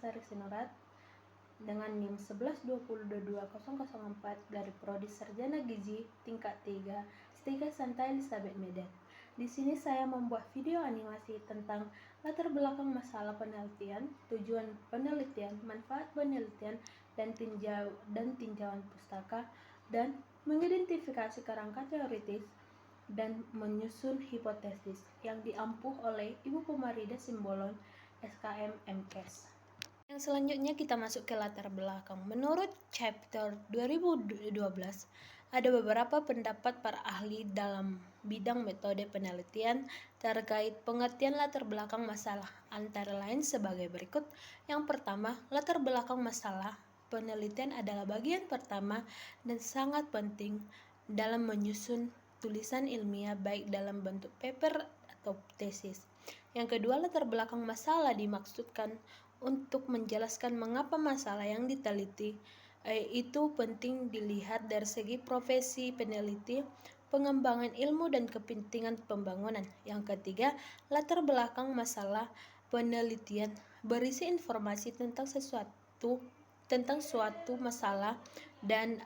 Sari Sinurat dengan NIM 11202204 dari Prodi Sarjana Gizi tingkat 3 Stika Santa Elizabeth Medan. Di sini saya membuat video animasi tentang latar belakang masalah penelitian, tujuan penelitian, manfaat penelitian, dan tinjauan pustaka, dan mengidentifikasi kerangka teoritis dan menyusun hipotesis yang diampuh oleh Ibu Pemarida Simbolon SKM MKes. Yang selanjutnya kita masuk ke latar belakang. Menurut chapter 2012, ada beberapa pendapat para ahli dalam bidang metode penelitian terkait pengertian latar belakang masalah, antara lain sebagai berikut. Yang pertama, latar belakang masalah penelitian adalah bagian pertama dan sangat penting dalam menyusun tulisan ilmiah baik dalam bentuk paper atau tesis. Yang kedua, latar belakang masalah dimaksudkan untuk menjelaskan mengapa masalah yang diteliti itu penting dilihat dari segi profesi peneliti, pengembangan ilmu, dan kepentingan pembangunan. Yang ketiga, latar belakang masalah penelitian berisi informasi tentang suatu masalah dan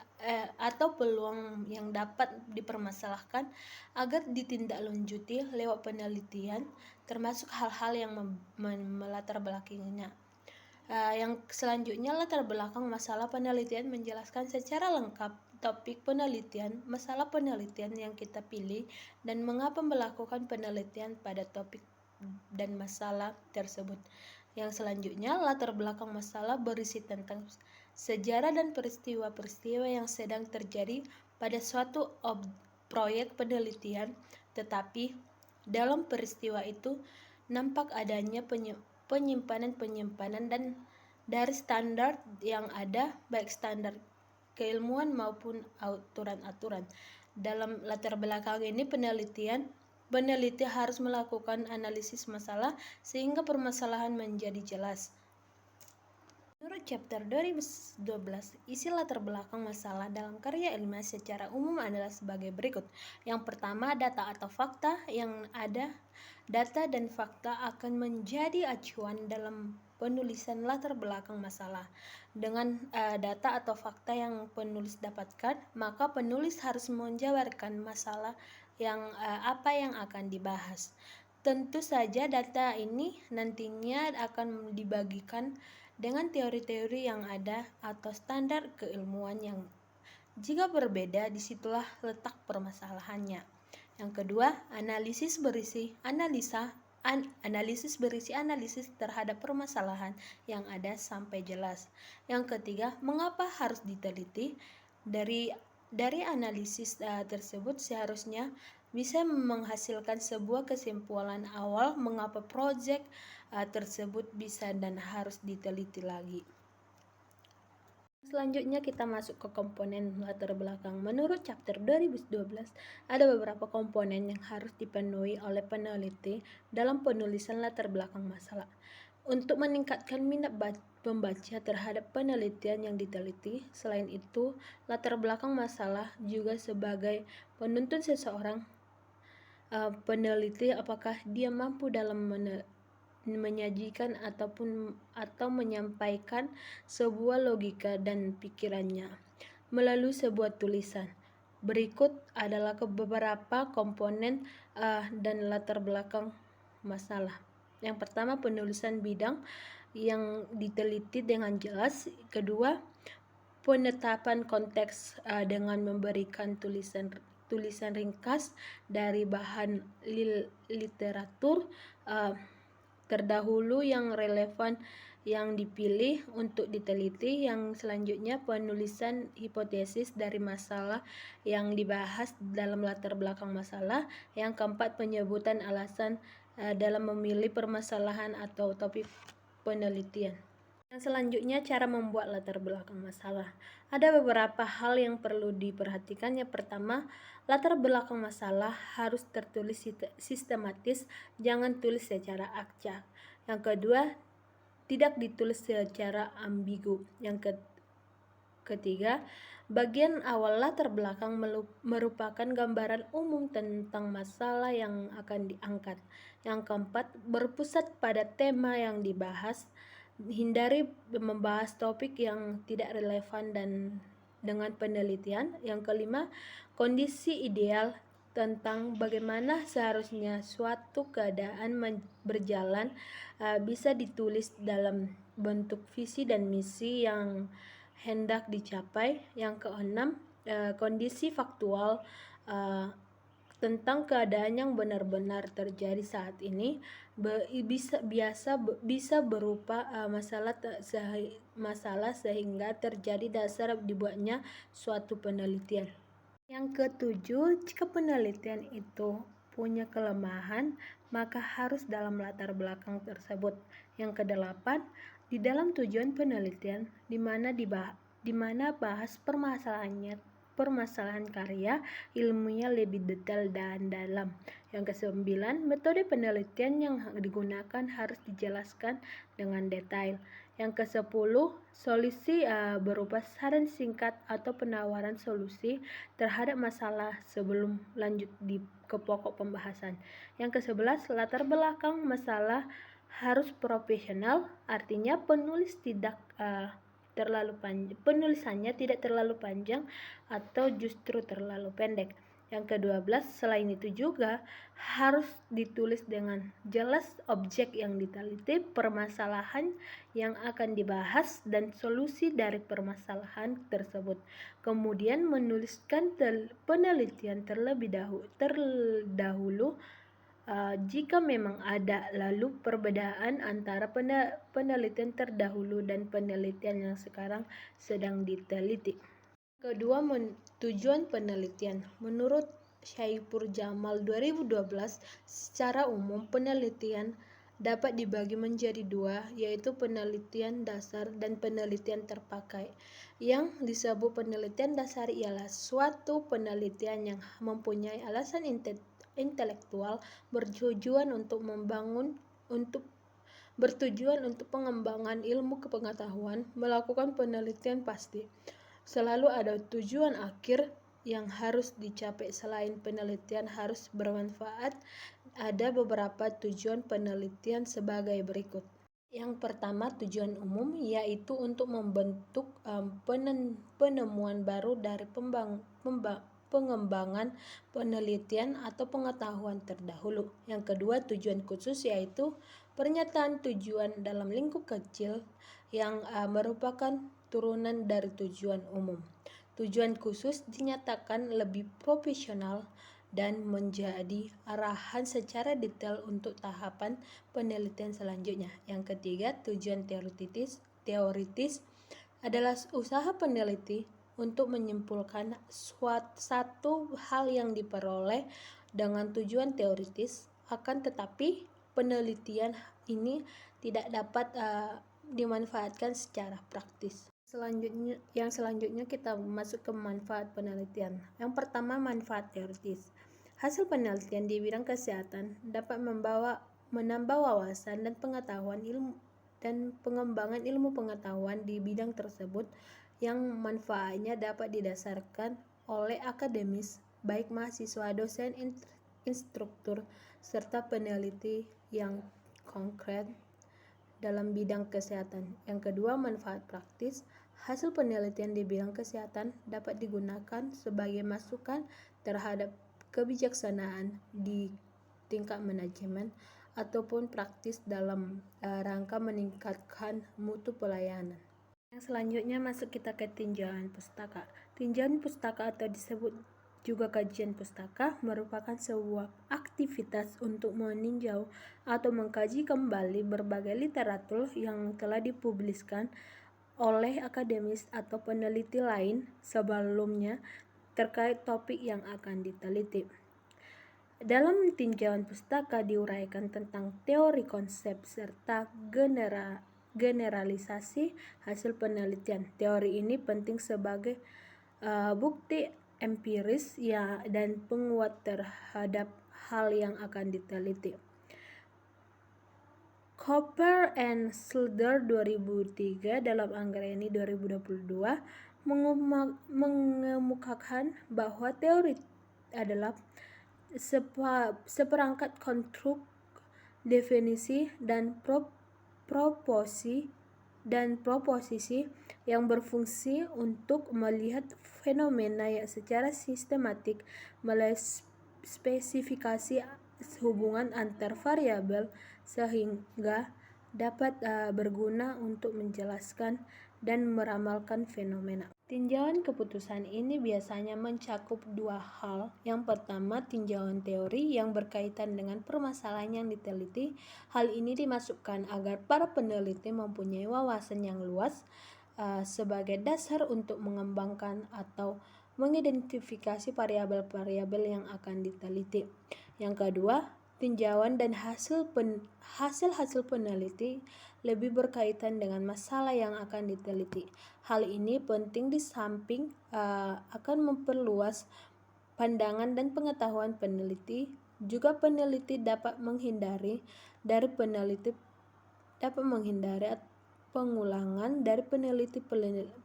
atau peluang yang dapat dipermasalahkan agar ditindaklanjuti lewat penelitian, termasuk hal-hal yang melatar belakanginya. Yang selanjutnya, latar belakang masalah penelitian menjelaskan secara lengkap topik penelitian, masalah penelitian yang kita pilih, dan mengapa melakukan penelitian pada topik dan masalah tersebut. Yang selanjutnya, latar belakang masalah berisi tentang sejarah dan peristiwa-peristiwa yang sedang terjadi pada suatu proyek penelitian, tetapi dalam peristiwa itu nampak adanya penyimpanan dan dari standar yang ada, baik standar keilmuan maupun aturan-aturan. Dalam latar belakang ini peneliti harus melakukan analisis masalah sehingga permasalahan menjadi jelas. Menurut chapter 2012, isi latar belakang masalah dalam karya ilmiah secara umum adalah sebagai berikut. Yang pertama, data atau fakta yang ada. Data dan fakta akan menjadi acuan dalam penulisan latar belakang masalah. Dengan data atau fakta yang penulis dapatkan, maka penulis harus menjabarkan masalah apa yang akan dibahas. Tentu saja data ini nantinya akan dibagikan dengan teori-teori yang ada atau standar keilmuan yang jika berbeda, disitulah letak permasalahannya. Yang kedua, analisis berisi analisis terhadap permasalahan yang ada sampai jelas. Yang ketiga, mengapa harus diteliti? Dari analisis tersebut seharusnya bisa menghasilkan sebuah kesimpulan awal mengapa proyek tersebut bisa dan harus diteliti lagi. Selanjutnya kita masuk ke komponen latar belakang. Menurut chapter 2012, ada beberapa komponen yang harus dipenuhi oleh peneliti dalam penulisan latar belakang masalah. Untuk meningkatkan minat pembaca terhadap penelitian yang diteliti, selain itu, latar belakang masalah juga sebagai penuntun seseorang peneliti apakah dia mampu dalam menyajikan atau menyampaikan sebuah logika dan pikirannya melalui sebuah tulisan. Berikut adalah beberapa komponen dan latar belakang masalah. Yang pertama, penulisan bidang yang diteliti dengan jelas. Kedua, penetapan konteks dengan memberikan tulisan ringkas dari bahan literatur terdahulu yang relevan yang dipilih untuk diteliti. Yang selanjutnya, penulisan hipotesis dari masalah yang dibahas dalam latar belakang masalah. Yang keempat, penyebutan alasan dalam memilih permasalahan atau topik penelitian. Yang selanjutnya, cara membuat latar belakang masalah. Ada beberapa hal yang perlu diperhatikan. Yang pertama, latar belakang masalah harus tertulis sistematis, jangan tulis secara acak. Yang kedua, tidak ditulis secara ambigu. Yang ketiga, bagian awal latar belakang merupakan gambaran umum tentang masalah yang akan diangkat. Yang keempat, berpusat pada tema yang dibahas. hindari membahas topik yang tidak relevan dan dengan penelitian. Yang kelima, kondisi ideal tentang bagaimana seharusnya suatu keadaan berjalan bisa ditulis dalam bentuk visi dan misi yang hendak dicapai. Yang keenam, kondisi faktual tentang keadaan yang benar-benar terjadi saat ini bisa berupa masalah sehingga terjadi dasar dibuatnya suatu penelitian. Yang ketujuh, jika penelitian itu punya kelemahan, maka harus dalam latar belakang tersebut. Yang kedelapan, di dalam tujuan penelitian di mana bahas permasalahan karya ilmunya lebih detail dan dalam. Yang kesembilan, metode penelitian yang digunakan harus dijelaskan dengan detail. Yang kesepuluh, solusi berupa saran singkat atau penawaran solusi terhadap masalah sebelum lanjut ke pokok pembahasan. Yang kesebelas, latar belakang masalah harus profesional, artinya penulisannya tidak terlalu panjang atau justru terlalu pendek. Yang ke-12, selain itu juga harus ditulis dengan jelas objek yang diteliti, permasalahan yang akan dibahas, dan solusi dari permasalahan tersebut. Kemudian menuliskan penelitian terlebih dahulu jika memang ada, lalu perbedaan antara penelitian terdahulu dan penelitian yang sekarang sedang diteliti. Kedua, tujuan penelitian. Menurut Syaifur Jamal 2012, secara umum penelitian dapat dibagi menjadi dua, yaitu penelitian dasar dan penelitian terpakai. Yang disebut penelitian dasar ialah suatu penelitian yang mempunyai alasan intelektual bertujuan untuk pengembangan ilmu pengetahuan. Melakukan penelitian pasti selalu ada tujuan akhir yang harus dicapai. Selain penelitian harus bermanfaat, ada beberapa tujuan penelitian sebagai berikut. Yang pertama, tujuan umum, yaitu untuk membentuk penemuan baru dari pengembangan penelitian atau pengetahuan terdahulu. Yang kedua, tujuan khusus, yaitu pernyataan tujuan dalam lingkup kecil yang merupakan turunan dari tujuan umum. Tujuan khusus dinyatakan lebih profesional dan menjadi arahan secara detail untuk tahapan penelitian selanjutnya. Yang ketiga, tujuan teoritis adalah usaha peneliti untuk menyimpulkan satu hal yang diperoleh dengan tujuan teoritis, akan tetapi penelitian ini tidak dapat dimanfaatkan secara praktis. Selanjutnya kita masuk ke manfaat penelitian. Yang pertama, manfaat teoritis. Hasil penelitian di bidang kesehatan dapat menambah wawasan dan pengetahuan ilmu dan pengembangan ilmu pengetahuan di bidang tersebut yang manfaatnya dapat didasarkan oleh akademis, baik mahasiswa, dosen, instruktur, serta peneliti yang konkret dalam bidang kesehatan. Yang kedua, manfaat praktis. Hasil penelitian di bidang kesehatan dapat digunakan sebagai masukan terhadap kebijaksanaan di tingkat manajemen ataupun praktis dalam rangka meningkatkan mutu pelayanan. Yang selanjutnya masuk kita ke tinjauan pustaka. Tinjauan pustaka atau disebut juga kajian pustaka merupakan sebuah aktivitas untuk meninjau atau mengkaji kembali berbagai literatur yang telah dipublikasikan oleh akademis atau peneliti lain sebelumnya terkait topik yang akan diteliti. Dalam tinjauan pustaka diuraikan tentang teori, konsep, serta generalisasi hasil penelitian. Teori ini penting sebagai bukti empiris dan penguat terhadap hal yang akan diteliti. Cooper and Schilder 2003 dalam Anggreni 2022 mengemukakan bahwa teori adalah seperangkat konstruk, definisi, dan proporsi dan proposisi yang berfungsi untuk melihat fenomena yang secara sistematik melalui spesifikasi hubungan antar variabel sehingga dapat berguna untuk menjelaskan dan meramalkan fenomena. Tinjauan keputusan ini biasanya mencakup dua hal. Yang pertama, tinjauan teori yang berkaitan dengan permasalahan yang diteliti. Hal ini dimasukkan agar para peneliti mempunyai wawasan yang luas sebagai dasar untuk mengembangkan atau mengidentifikasi variabel-variabel yang akan diteliti. Yang kedua, tinjauan dan hasil-hasil peneliti lebih berkaitan dengan masalah yang akan diteliti. Hal ini penting di samping akan memperluas pandangan dan pengetahuan peneliti, juga peneliti dapat menghindari pengulangan dari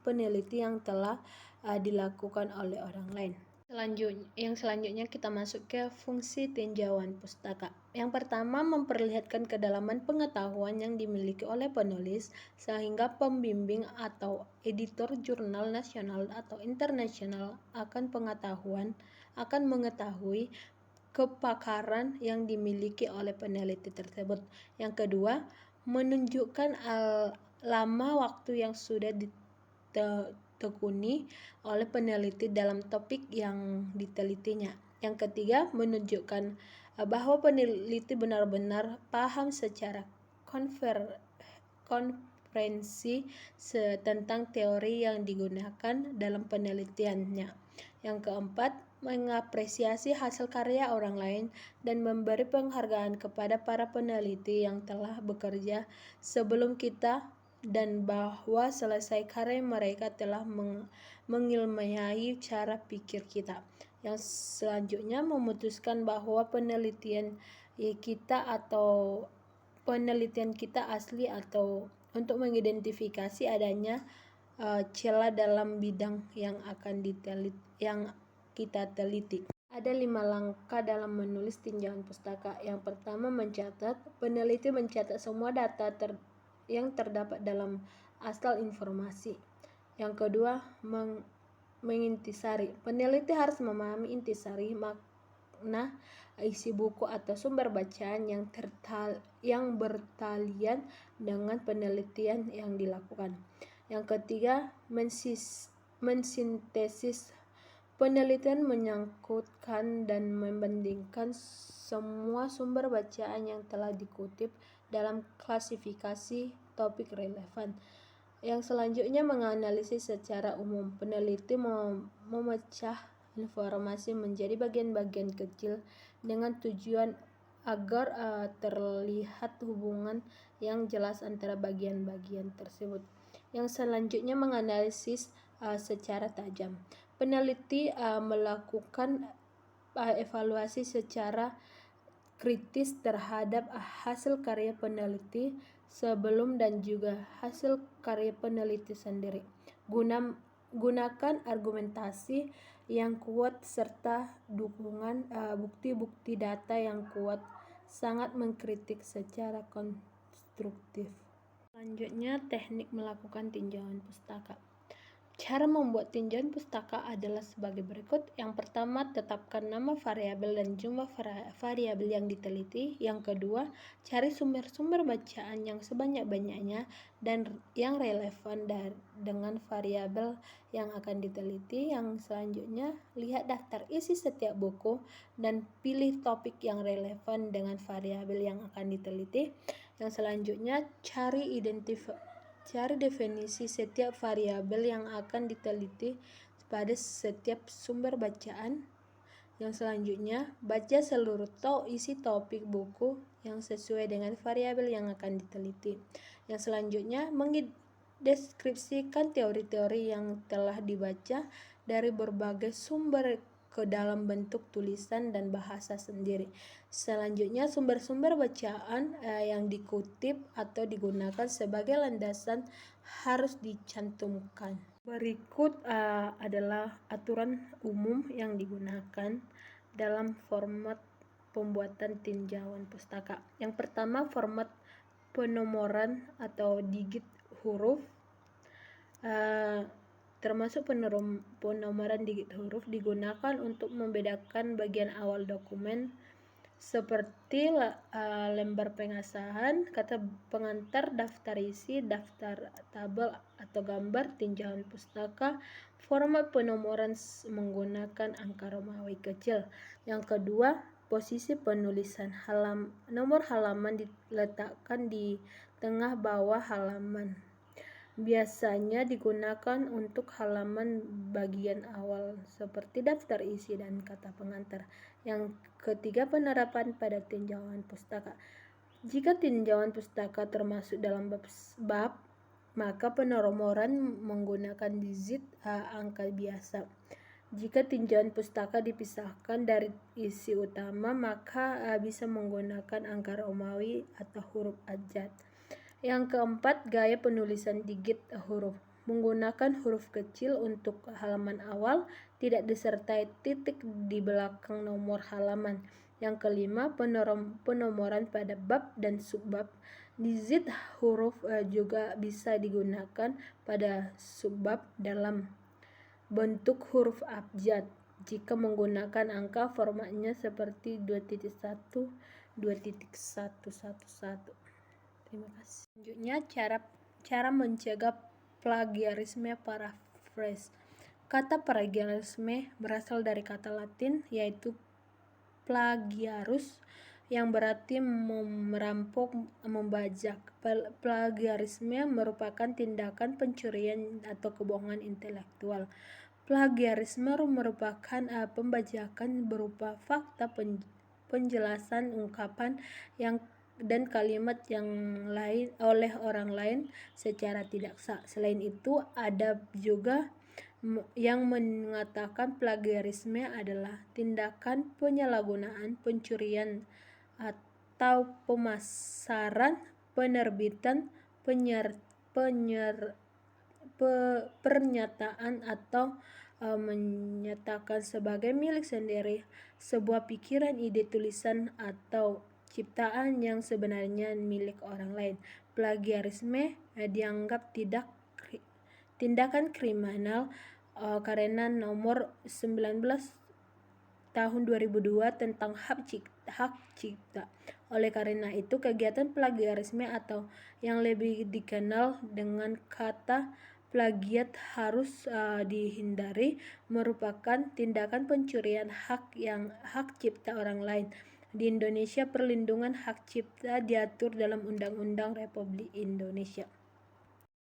peneliti yang telah dilakukan oleh orang lain. Selanjutnya kita masuk ke fungsi tinjauan pustaka. Yang pertama, memperlihatkan kedalaman pengetahuan yang dimiliki oleh penulis sehingga pembimbing atau editor jurnal nasional atau internasional akan mengetahui kepakaran yang dimiliki oleh peneliti tersebut. Yang kedua, menunjukkan lama waktu yang sudah ditekuni oleh peneliti dalam topik yang ditelitinya. Yang ketiga, menunjukkan bahwa peneliti benar-benar paham secara konferensi tentang teori yang digunakan dalam penelitiannya. Yang keempat, mengapresiasi hasil karya orang lain dan memberi penghargaan kepada para peneliti yang telah bekerja sebelum kita, dan bahwa selesai karya mereka telah mengilmiahi cara pikir kita. Yang selanjutnya, memutuskan bahwa penelitian kita asli atau untuk mengidentifikasi adanya celah dalam bidang yang kita teliti. Ada 5 langkah dalam menulis tinjauan pustaka. Yang pertama, mencatat. Peneliti mencatat semua data yang terdapat dalam asal informasi. Yang kedua, mengintisari. Peneliti harus memahami intisari, makna isi buku atau sumber bacaan yang bertalian dengan penelitian yang dilakukan. Yang ketiga, mensintesis. Penelitian menyangkutkan dan membandingkan semua sumber bacaan yang telah dikutip dalam klasifikasi topik relevan. Yang selanjutnya, menganalisis secara umum. Peneliti memecah informasi menjadi bagian-bagian kecil dengan tujuan agar terlihat hubungan yang jelas antara bagian-bagian tersebut. Yang selanjutnya, menganalisis secara tajam. Peneliti melakukan evaluasi secara kritis terhadap hasil karya peneliti sebelum dan juga hasil karya peneliti sendiri. Gunakan argumentasi yang kuat serta dukungan bukti-bukti data yang kuat, sangat mengkritik secara konstruktif. Selanjutnya, teknik melakukan tinjauan pustaka. Cara membuat tinjauan pustaka adalah sebagai berikut. Yang pertama, tetapkan nama variabel dan jumlah variabel yang diteliti. Yang kedua, cari sumber-sumber bacaan yang sebanyak-banyaknya dan yang relevan dengan variabel yang akan diteliti. Yang selanjutnya, lihat daftar isi setiap buku dan pilih topik yang relevan dengan variabel yang akan diteliti. Yang selanjutnya, cari definisi setiap variabel yang akan diteliti pada setiap sumber bacaan. Yang selanjutnya, baca seluruh isi topik buku yang sesuai dengan variabel yang akan diteliti. Yang selanjutnya, mendeskripsikan teori-teori yang telah dibaca dari berbagai sumber ke dalam bentuk tulisan dan bahasa sendiri. Selanjutnya, sumber-sumber bacaan yang dikutip atau digunakan sebagai landasan harus dicantumkan. Berikut adalah aturan umum yang digunakan dalam format pembuatan tinjauan pustaka. Yang pertama, format penomoran atau digit huruf, termasuk penomoran digit huruf digunakan untuk membedakan bagian awal dokumen seperti lembar pengesahan, kata pengantar, daftar isi, daftar tabel atau gambar, tinjauan pustaka. Format penomoran menggunakan angka Romawi kecil. Yang kedua, posisi penulisan. Nomor halaman diletakkan di tengah bawah halaman. Biasanya digunakan untuk halaman bagian awal seperti daftar isi dan kata pengantar. Yang ketiga, penerapan pada tinjauan pustaka. Jika tinjauan pustaka termasuk dalam bab, maka penomoran menggunakan digit angka biasa. Jika tinjauan pustaka dipisahkan dari isi utama, maka bisa menggunakan angka Romawi atau huruf abjad. Yang keempat, gaya penulisan digit huruf. Menggunakan huruf kecil untuk halaman awal, tidak disertai titik di belakang nomor halaman. Yang kelima, penomoran pada bab dan subbab. Digit huruf juga bisa digunakan pada subbab dalam bentuk huruf abjad jika menggunakan angka formatnya seperti 2.1, 2.111. Terima kasih. Selanjutnya, cara mencegah plagiarisme paraphrase. Kata plagiarisme berasal dari kata Latin yaitu plagiarus yang berarti merampok, membajak. Plagiarisme merupakan tindakan pencurian atau kebohongan intelektual. Plagiarisme merupakan pembajakan berupa fakta, penjelasan, ungkapan dan kalimat yang lain oleh orang lain secara tidak sah. Selain itu, ada juga yang mengatakan plagiarisme adalah tindakan penyalahgunaan, pencurian atau pemasaran, penerbitan, pernyataan atau menyatakan sebagai milik sendiri sebuah pikiran, ide, tulisan atau ciptaan yang sebenarnya milik orang lain. Plagiarisme dianggap tindakan kriminal karena nomor 19 tahun 2002 tentang hak cipta. Oleh karena itu, kegiatan plagiarisme atau yang lebih dikenal dengan kata plagiat harus dihindari, merupakan tindakan pencurian hak cipta orang lain. Di Indonesia, perlindungan hak cipta diatur dalam Undang-Undang Republik Indonesia.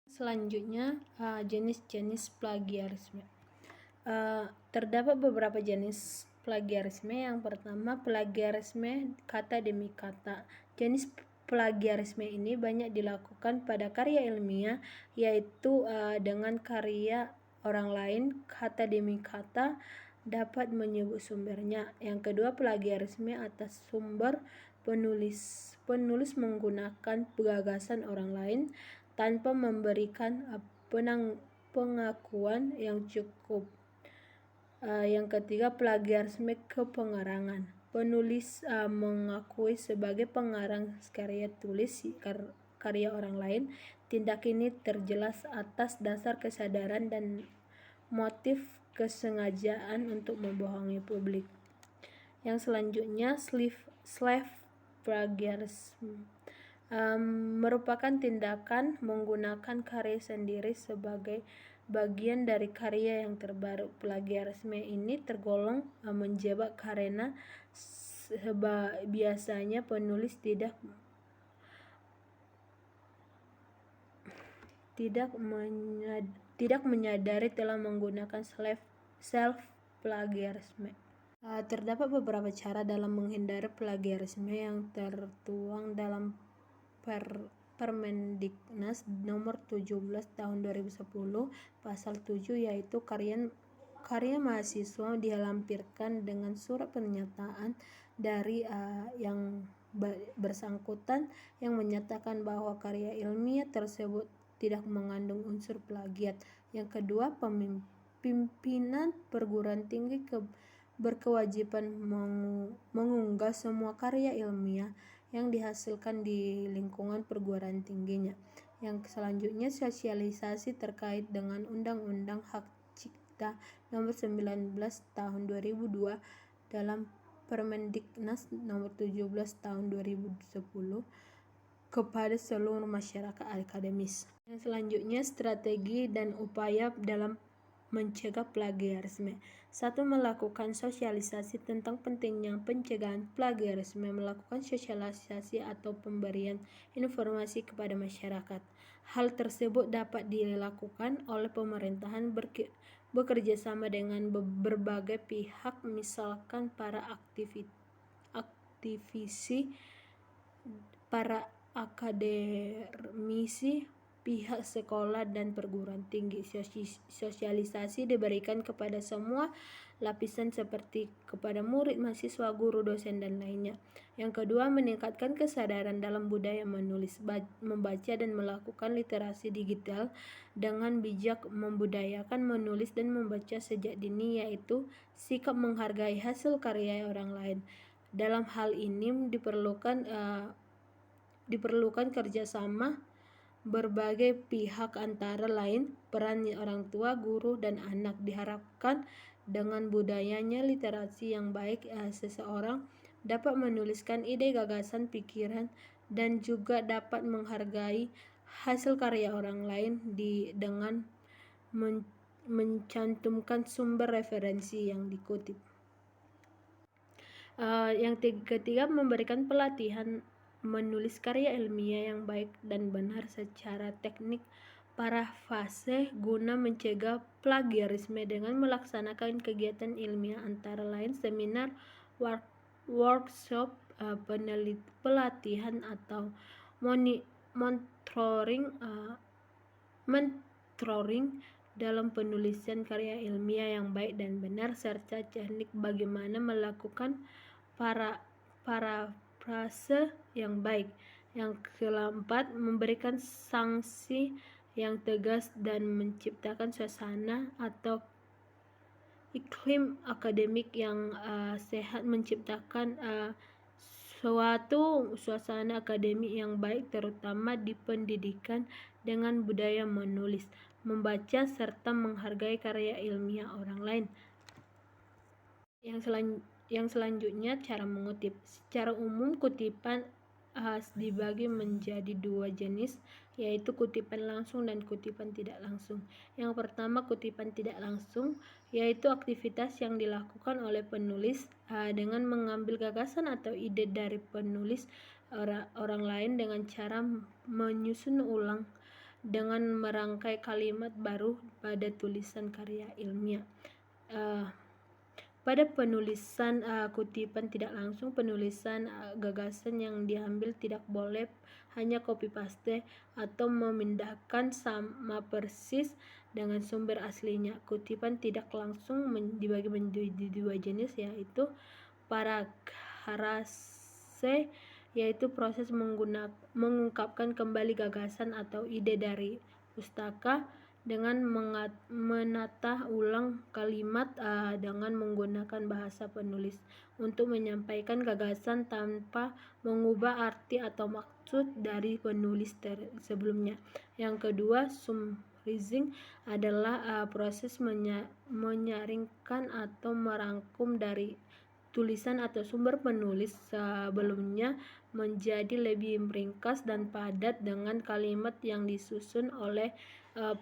Selanjutnya, jenis-jenis plagiarisme. Terdapat beberapa jenis plagiarisme. Yang pertama, plagiarisme kata demi kata. Jenis plagiarisme ini banyak dilakukan pada karya ilmiah, yaitu dengan karya orang lain, kata demi kata, dapat menyebut sumbernya. Yang kedua, plagiarisme atas sumber penulis menggunakan gagasan orang lain tanpa memberikan pengakuan yang cukup. Yang ketiga, plagiarisme kepengarangan. Penulis mengakui sebagai pengarang karya karya orang lain. Tindak ini terjelas atas dasar kesadaran dan motif kesengajaan untuk membohongi publik. Yang selanjutnya, slave plagiarisme merupakan tindakan menggunakan karya sendiri sebagai bagian dari karya yang terbaru. Plagiarisme ini tergolong menjebak karena biasanya penulis tidak menyadari telah menggunakan self plagiarisme. Terdapat beberapa cara dalam menghindari plagiarisme yang tertuang dalam Permendiknas nomor 17 tahun 2010 pasal 7, yaitu karya mahasiswa dilampirkan dengan surat pernyataan dari yang bersangkutan yang menyatakan bahwa karya ilmiah tersebut tidak mengandung unsur plagiat. Yang kedua, pimpinan perguruan tinggi berkewajiban mengunggah semua karya ilmiah yang dihasilkan di lingkungan perguruan tingginya. Yang selanjutnya sosialisasi terkait dengan Undang-Undang Hak Cipta Nomor 19 Tahun 2002 dalam Permendiknas Nomor 17 Tahun 2010 kepada seluruh masyarakat akademis. Yang selanjutnya strategi dan upaya dalam mencegah plagiarisme. 1. Melakukan sosialisasi tentang pentingnya pencegahan plagiarisme, melakukan sosialisasi atau pemberian informasi kepada masyarakat. Hal tersebut dapat dilakukan oleh pemerintahan bekerja sama dengan berbagai pihak, misalkan para aktivisi, para akademisi, pihak sekolah dan perguruan tinggi. Sosialisasi diberikan kepada semua lapisan seperti kepada murid, mahasiswa, guru, dosen, dan lainnya. Yang kedua, meningkatkan kesadaran dalam budaya menulis, membaca, dan melakukan literasi digital dengan bijak, membudayakan menulis dan membaca sejak dini, yaitu sikap menghargai hasil karya orang lain. Dalam hal ini diperlukan kerjasama berbagai pihak, antara lain peran orang tua, guru, dan anak. Diharapkan dengan budayanya literasi yang baik, seseorang dapat menuliskan ide, gagasan, pikiran, dan juga dapat menghargai hasil karya orang lain dengan mencantumkan sumber referensi yang dikutip. Yang ketiga, memberikan pelatihan menulis karya ilmiah yang baik dan benar secara teknik parafrase guna mencegah plagiarisme dengan melaksanakan kegiatan ilmiah antara lain seminar, workshop, pelatihan atau mentoring dalam penulisan karya ilmiah yang baik dan benar, serta teknik bagaimana melakukan parafrase yang baik. Yang keempat, memberikan sanksi yang tegas dan menciptakan suasana atau iklim akademik yang sehat, menciptakan suatu suasana akademik yang baik terutama di pendidikan dengan budaya menulis, membaca, serta menghargai karya ilmiah orang lain. Yang selanjutnya, cara mengutip. Secara umum kutipan dibagi menjadi dua jenis, yaitu kutipan langsung dan kutipan tidak langsung. Yang pertama, kutipan tidak langsung, yaitu aktivitas yang dilakukan oleh penulis dengan mengambil gagasan atau ide dari penulis orang lain dengan cara menyusun ulang dengan merangkai kalimat baru pada tulisan karya ilmiah. Pada penulisan kutipan tidak langsung, penulisan gagasan yang diambil tidak boleh hanya copy paste atau memindahkan sama persis dengan sumber aslinya. Kutipan tidak langsung dibagi menjadi dua jenis, yaitu parafrase, yaitu proses mengungkapkan kembali gagasan atau ide dari pustaka dengan menata ulang kalimat dengan menggunakan bahasa penulis untuk menyampaikan gagasan tanpa mengubah arti atau maksud dari penulis sebelumnya. Yang kedua, summarizing adalah proses menyaringkan atau merangkum dari tulisan atau sumber penulis sebelumnya menjadi lebih ringkas dan padat dengan kalimat yang disusun oleh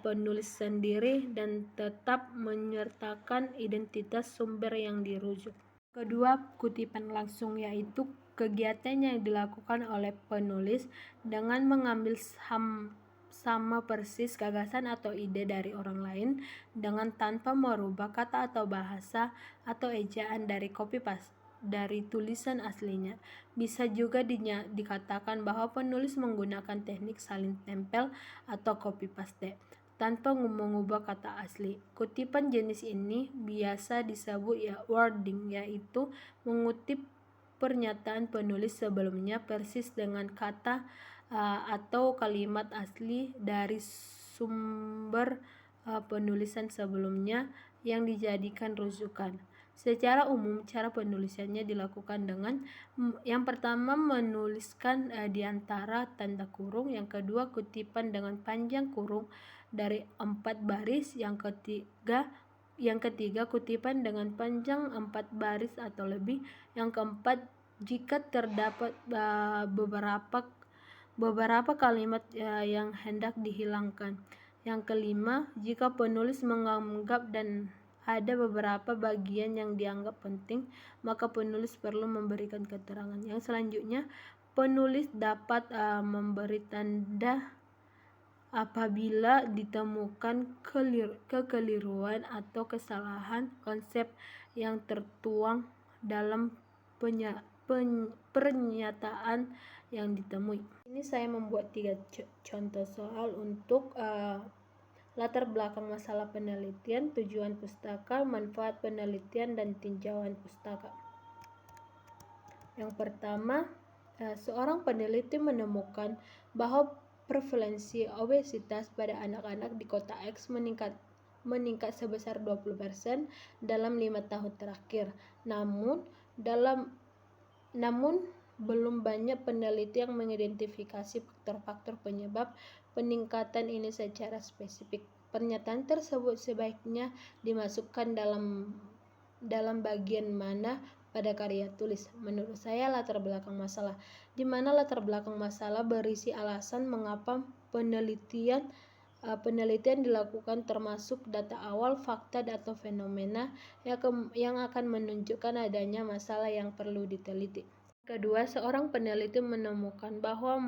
penulis sendiri dan tetap menyertakan identitas sumber yang dirujuk. Kedua, kutipan langsung, yaitu kegiatan yang dilakukan oleh penulis dengan mengambil sama persis gagasan atau ide dari orang lain dengan tanpa merubah kata atau bahasa atau ejaan dari copy paste dari tulisan aslinya. Bisa juga dikatakan bahwa penulis menggunakan teknik salin tempel atau copy paste tanpa mengubah kata asli. Kutipan jenis ini biasa disebut wording, yaitu mengutip pernyataan penulis sebelumnya persis dengan kata atau kalimat asli dari sumber penulisan sebelumnya yang dijadikan rujukan. Secara umum, cara penulisannya dilakukan dengan yang pertama menuliskan di antara tanda kurung, yang kedua kutipan dengan panjang kurung dari 4 baris, yang ketiga kutipan dengan panjang 4 baris atau lebih, yang keempat jika terdapat beberapa kalimat yang hendak dihilangkan. Yang kelima, jika penulis menganggap dan ada beberapa bagian yang dianggap penting, maka penulis perlu memberikan keterangan. Yang selanjutnya, penulis dapat memberi tanda apabila ditemukan kekeliruan atau kesalahan konsep yang tertuang dalam pernyataan yang ditemui. Ini saya membuat 3 contoh soal untuk latar belakang masalah penelitian, tujuan pustaka, manfaat penelitian, dan tinjauan pustaka. Yang pertama, seorang peneliti menemukan bahwa prevalensi obesitas pada anak-anak di kota X meningkat sebesar 20% dalam 5 tahun terakhir. Namun belum banyak peneliti yang mengidentifikasi faktor-faktor penyebab peningkatan ini secara spesifik. Pernyataan tersebut sebaiknya dimasukkan dalam bagian mana pada karya tulis. Menurut saya latar belakang masalah, di mana latar belakang masalah berisi alasan mengapa penelitian dilakukan, termasuk data awal, fakta, atau fenomena yang akan menunjukkan adanya masalah yang perlu diteliti. Kedua, seorang peneliti menemukan bahwa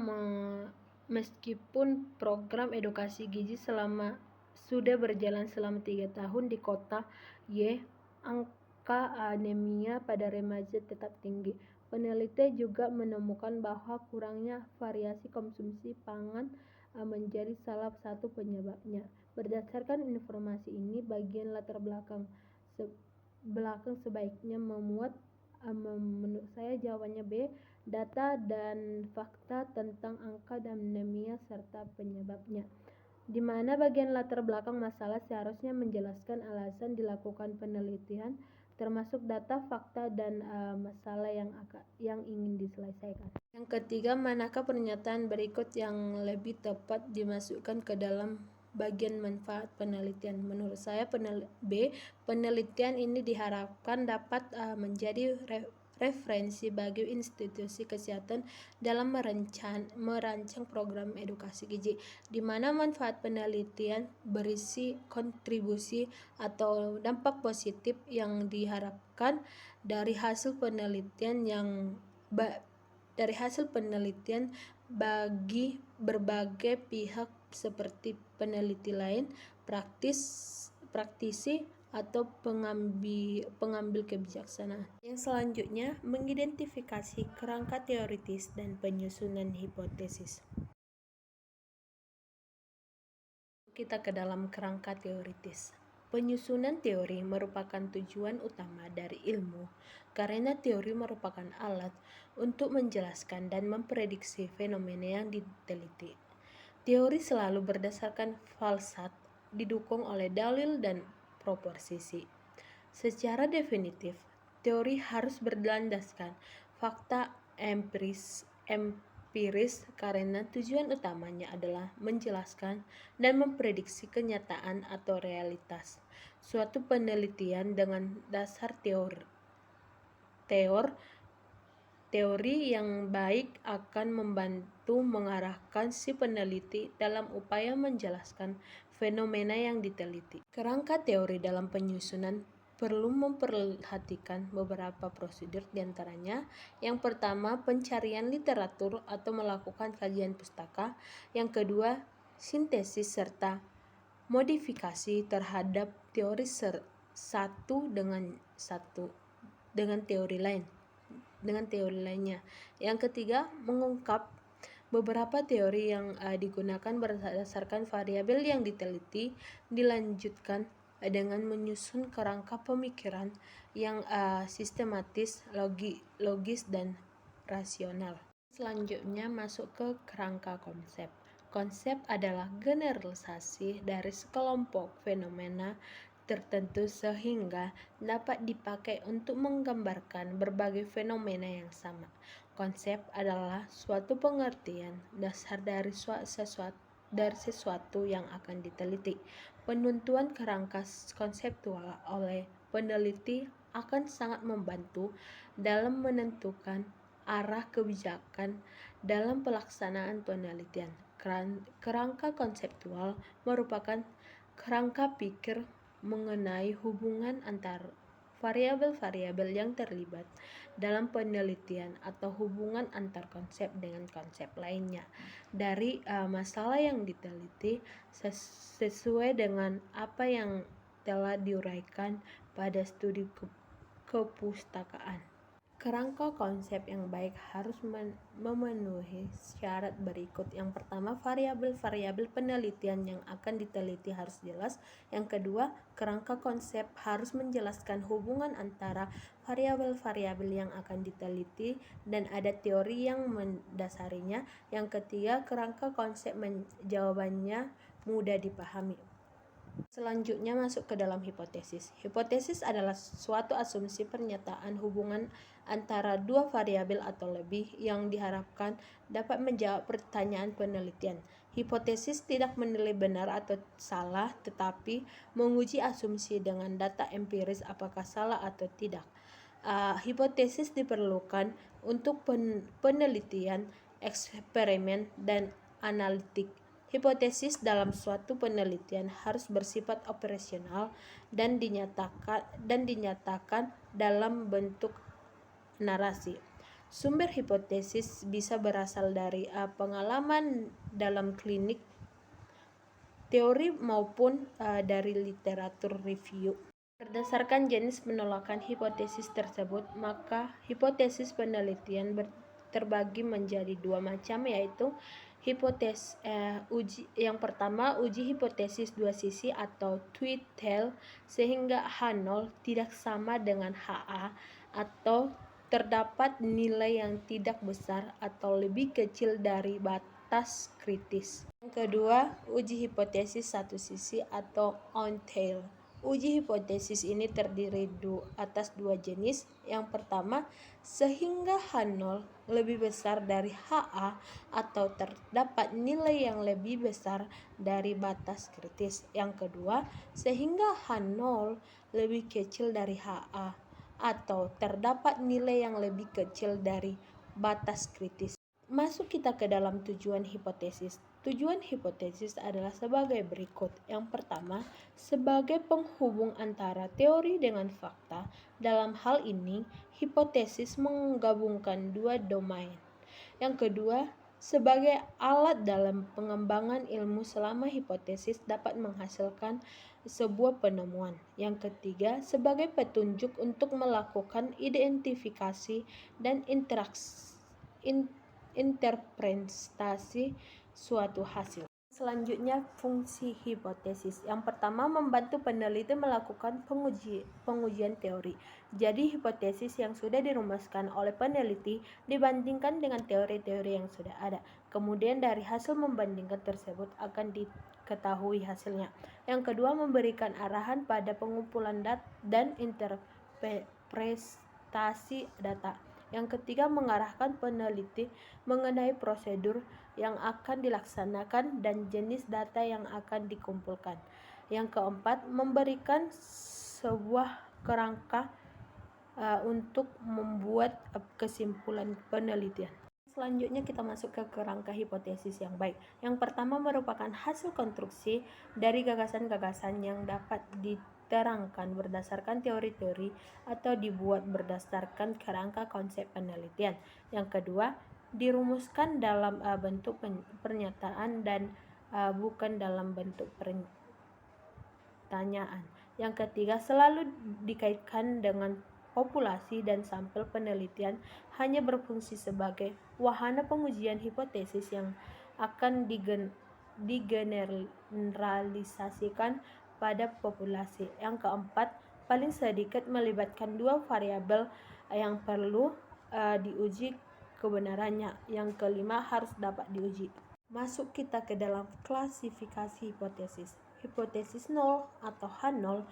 meskipun program edukasi gizi sudah berjalan selama 3 tahun di kota Y, angka anemia pada remaja tetap tinggi. Peneliti juga menemukan bahwa kurangnya variasi konsumsi pangan menjadi salah satu penyebabnya. Berdasarkan informasi ini, bagian latar belakang sebaiknya memuat, menurut saya jawabannya B, data dan fakta tentang angka anemia serta penyebabnya, di mana bagian latar belakang masalah seharusnya menjelaskan alasan dilakukan penelitian, termasuk data, fakta, dan masalah yang ingin diselesaikan. Yang ketiga, manakah pernyataan berikut yang lebih tepat dimasukkan ke dalam bagian manfaat penelitian? Menurut saya B, penelitian ini diharapkan dapat menjadi referensi bagi institusi kesehatan dalam merancang program edukasi gizi, di mana manfaat penelitian berisi kontribusi atau dampak positif yang diharapkan dari hasil penelitian bagi berbagai pihak seperti peneliti lain, praktisi, atau pengambil kebijaksanaan. Yang selanjutnya, mengidentifikasi kerangka teoritis dan penyusunan hipotesis. Kita ke dalam kerangka teoritis. Penyusunan teori merupakan tujuan utama dari ilmu, karena teori merupakan alat untuk menjelaskan dan memprediksi fenomena yang diteliti. Teori selalu berdasarkan falsafah, didukung oleh dalil dan proposisi. Secara definitif, teori harus berlandaskan fakta empiris karena tujuan utamanya adalah menjelaskan dan memprediksi kenyataan atau realitas suatu penelitian dengan dasar teori yang baik akan membantu mengarahkan si peneliti dalam upaya menjelaskan fenomena yang diteliti. Kerangka teori dalam penyusunan perlu memperhatikan beberapa prosedur, diantaranya yang pertama pencarian literatur atau melakukan kajian pustaka, yang kedua sintesis serta modifikasi terhadap teori satu dengan teori lainnya. Yang ketiga, mengungkap beberapa teori yang digunakan berdasarkan variabel yang diteliti. Dilanjutkan dengan menyusun kerangka pemikiran yang sistematis, logis, dan rasional. Selanjutnya masuk ke kerangka konsep. Konsep adalah generalisasi dari sekelompok fenomena tertentu sehingga dapat dipakai untuk menggambarkan berbagai fenomena yang sama. Konsep adalah suatu pengertian dasar dari sesuatu yang akan diteliti. Penentuan kerangka konseptual oleh peneliti akan sangat membantu dalam menentukan arah kebijakan dalam pelaksanaan penelitian. Kerangka konseptual merupakan kerangka pikir mengenai hubungan antar variabel-variabel yang terlibat dalam penelitian atau hubungan antar konsep dengan konsep lainnya dari masalah yang diteliti sesuai dengan apa yang telah diuraikan pada studi kepustakaan. Kerangka konsep yang baik harus memenuhi syarat berikut. Yang pertama, variabel-variabel penelitian yang akan diteliti harus jelas. Yang kedua, kerangka konsep harus menjelaskan hubungan antara variabel-variabel yang akan diteliti dan ada teori yang mendasarinya. Yang ketiga, kerangka konsep jawabannya mudah dipahami. Selanjutnya masuk ke dalam hipotesis. Hipotesis adalah suatu asumsi pernyataan hubungan antara dua variabel atau lebih yang diharapkan dapat menjawab pertanyaan penelitian. Hipotesis tidak menilai benar atau salah, tetapi menguji asumsi dengan data empiris apakah salah atau tidak. Hipotesis diperlukan untuk penelitian, eksperimen, dan analitik. Hipotesis dalam suatu penelitian harus bersifat operasional dan dinyatakan dalam bentuk narasi. Sumber hipotesis bisa berasal dari pengalaman dalam klinik, teori maupun dari literatur review. Berdasarkan jenis penolakan hipotesis tersebut, maka hipotesis penelitian terbagi menjadi dua macam, yaitu yang pertama, uji hipotesis dua sisi atau two-tailed, sehingga H0 tidak sama dengan HA atau terdapat nilai yang tidak besar atau lebih kecil dari batas kritis. Yang kedua, uji hipotesis satu sisi atau on-tail. Uji hipotesis ini terdiri atas dua jenis. Yang pertama, sehingga H0 lebih besar dari HA atau terdapat nilai yang lebih besar dari batas kritis. Yang kedua, sehingga H0 lebih kecil dari HA atau terdapat nilai yang lebih kecil dari batas kritis. Masuk kita ke dalam tujuan hipotesis. Tujuan hipotesis adalah sebagai berikut. Yang pertama, sebagai penghubung antara teori dengan fakta. Dalam hal ini, hipotesis menggabungkan dua domain. Yang kedua, sebagai alat dalam pengembangan ilmu selama hipotesis dapat menghasilkan sebuah penemuan. Yang ketiga, sebagai petunjuk untuk melakukan identifikasi dan interpretasi suatu hasil. Selanjutnya, fungsi hipotesis. Yang pertama, membantu peneliti melakukan pengujian teori. Jadi, hipotesis yang sudah dirumuskan oleh peneliti dibandingkan dengan teori-teori yang sudah ada. Kemudian dari hasil membandingkan tersebut akan diketahui hasilnya. Yang kedua, memberikan arahan pada pengumpulan data dan interpretasi data. Yang ketiga, mengarahkan peneliti mengenai prosedur yang akan dilaksanakan dan jenis data yang akan dikumpulkan. Yang keempat, memberikan sebuah kerangka untuk membuat kesimpulan penelitian. Selanjutnya kita masuk ke kerangka hipotesis yang baik. Yang pertama merupakan hasil konstruksi dari gagasan-gagasan yang dapat diterangkan berdasarkan teori-teori atau dibuat berdasarkan kerangka konsep penelitian. Yang kedua, dirumuskan dalam bentuk pernyataan dan bukan dalam bentuk pertanyaan. Yang ketiga, selalu dikaitkan dengan populasi dan sampel penelitian, hanya berfungsi sebagai wahana pengujian hipotesis yang akan digeneralisasikan pada populasi. Yang keempat, paling sedikit melibatkan dua variabel yang perlu diuji kebenarannya. Yang kelima, harus dapat diuji. Masuk kita ke dalam klasifikasi hipotesis. Hipotesis nol atau H0,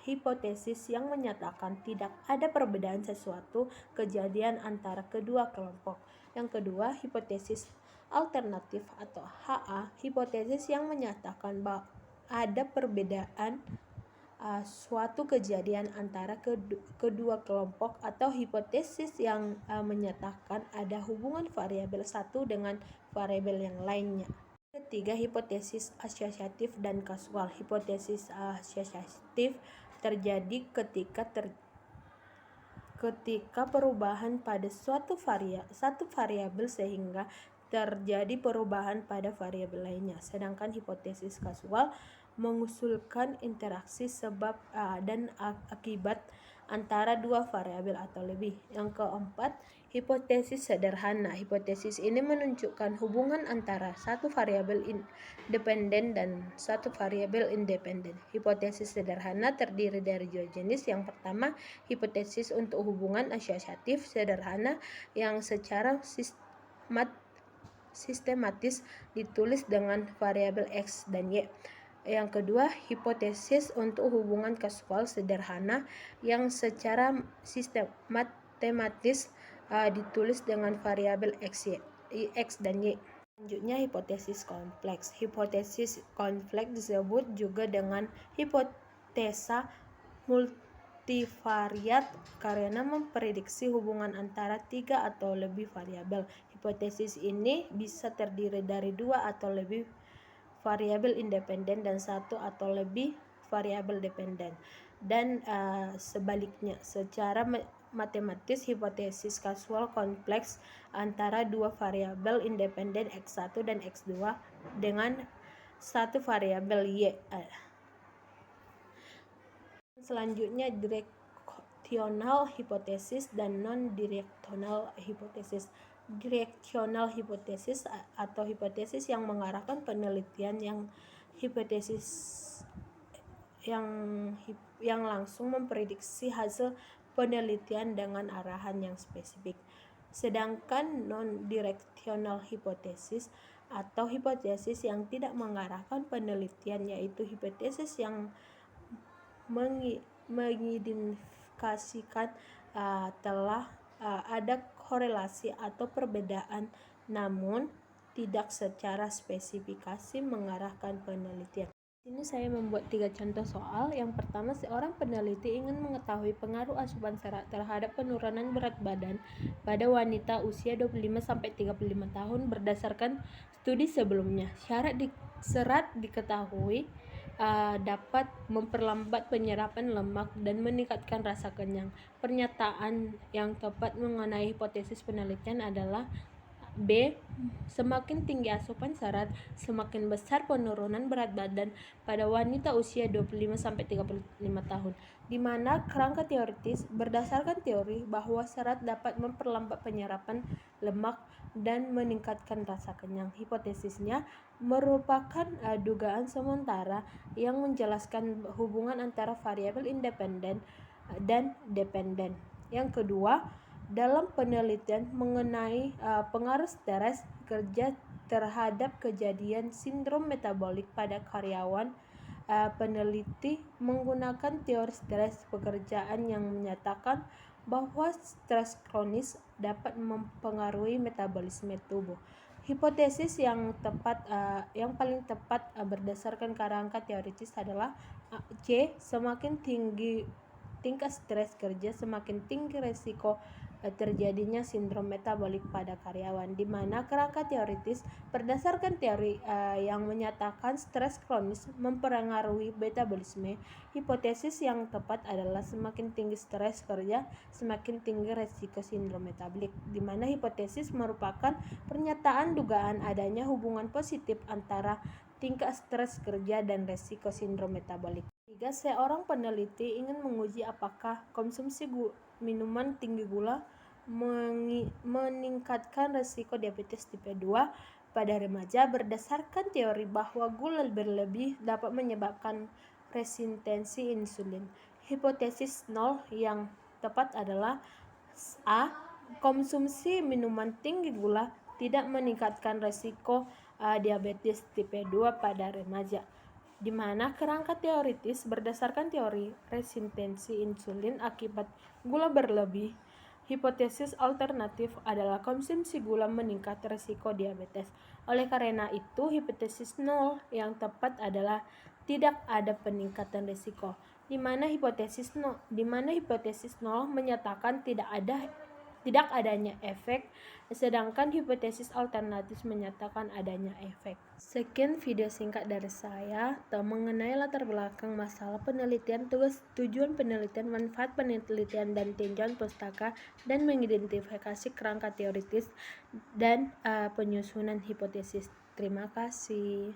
hipotesis yang menyatakan tidak ada perbedaan sesuatu kejadian antara kedua kelompok. Yang kedua, hipotesis alternatif atau HA, hipotesis yang menyatakan bahwa ada perbedaan suatu kejadian antara kedua kelompok, atau hipotesis yang menyatakan ada hubungan variabel satu dengan variabel yang lainnya. Ketiga, hipotesis asosiatif dan kasual. Hipotesis asosiatif terjadi ketika perubahan pada satu variabel sehingga terjadi perubahan pada variabel lainnya. Sedangkan hipotesis kasual mengusulkan interaksi sebab dan akibat antara dua variabel atau lebih. Yang keempat, hipotesis sederhana. Hipotesis ini menunjukkan hubungan antara satu variabel independen dan satu variabel independen. Hipotesis sederhana terdiri dari dua jenis. Yang pertama, hipotesis untuk hubungan asosiatif sederhana yang secara sistematis ditulis dengan variabel X dan Y. Yang kedua, hipotesis untuk hubungan kasual sederhana yang secara sistematis ditulis dengan variabel X dan Y. Selanjutnya, hipotesis kompleks. Hipotesis kompleks disebut juga dengan hipotesa multivariat karena memprediksi hubungan antara tiga atau lebih variabel. Hipotesis ini bisa terdiri dari dua atau lebih variabel independen dan satu atau lebih variabel dependen. Dan sebaliknya, secara matematis, hipotesis kasual kompleks antara dua variabel independen X1 dan X2 dengan satu variabel Y. Selanjutnya, direksional hipotesis dan non-direksional hipotesis. Direksional hipotesis atau hipotesis yang mengarahkan penelitian hipotesis yang langsung memprediksi hasil penelitian dengan arahan yang spesifik. Sedangkan non-direksional hipotesis atau hipotesis yang tidak mengarahkan penelitian yaitu hipotesis yang mengidentifikasikan telah ada korelasi atau perbedaan, namun tidak secara spesifikasi mengarahkan penelitian. Ini saya membuat 3 contoh soal. Yang pertama, seorang peneliti ingin mengetahui pengaruh asupan serat terhadap penurunan berat badan pada wanita usia 25-35 tahun berdasarkan studi sebelumnya. Serat diketahui dapat memperlambat penyerapan lemak dan meningkatkan rasa kenyang. Pernyataan yang tepat mengenai hipotesis penelitian adalah B. Semakin tinggi asupan serat, semakin besar penurunan berat badan pada wanita usia 25-35 tahun, di mana kerangka teoritis berdasarkan teori bahwa serat dapat memperlambat penyerapan lemak dan meningkatkan rasa kenyang. Hipotesisnya merupakan dugaan sementara yang menjelaskan hubungan antara variabel independen dan dependen. Yang kedua, dalam penelitian mengenai pengaruh stres kerja terhadap kejadian sindrom metabolik pada karyawan, peneliti menggunakan teori stres pekerjaan yang menyatakan bahwa stres kronis dapat mempengaruhi metabolisme tubuh. Hipotesis yang paling tepat berdasarkan kerangka teoritis adalah C. Semakin tinggi tingkat stres kerja, semakin tinggi resiko terjadinya sindrom metabolik pada karyawan, di mana kerangka teoritis berdasarkan teori yang menyatakan stres kronis mempengaruhi metabolisme. Hipotesis yang tepat adalah semakin tinggi stres kerja, semakin tinggi resiko sindrom metabolik, di mana hipotesis merupakan pernyataan dugaan adanya hubungan positif antara tingkat stres kerja dan resiko sindrom metabolik. 3. Seorang peneliti ingin menguji apakah konsumsi minuman tinggi gula meningkatkan resiko diabetes tipe 2 pada remaja berdasarkan teori bahwa gula berlebih dapat menyebabkan resistensi insulin. Hipotesis 0 yang tepat adalah A. Konsumsi minuman tinggi gula tidak meningkatkan resiko diabetes tipe 2 pada remaja. di mana kerangka teoritis berdasarkan teori resistensi insulin akibat gula berlebih. Hipotesis alternatif adalah konsumsi gula meningkat risiko diabetes. Oleh karena itu, hipotesis 0 yang tepat adalah tidak ada peningkatan risiko, di mana hipotesis 0 menyatakan tidak adanya efek, sedangkan hipotesis alternatif menyatakan adanya efek. Sekian video singkat dari saya mengenai latar belakang masalah penelitian, tujuan penelitian, manfaat penelitian, dan tinjauan pustaka, dan mengidentifikasi kerangka teoritis dan penyusunan hipotesis. Terima kasih.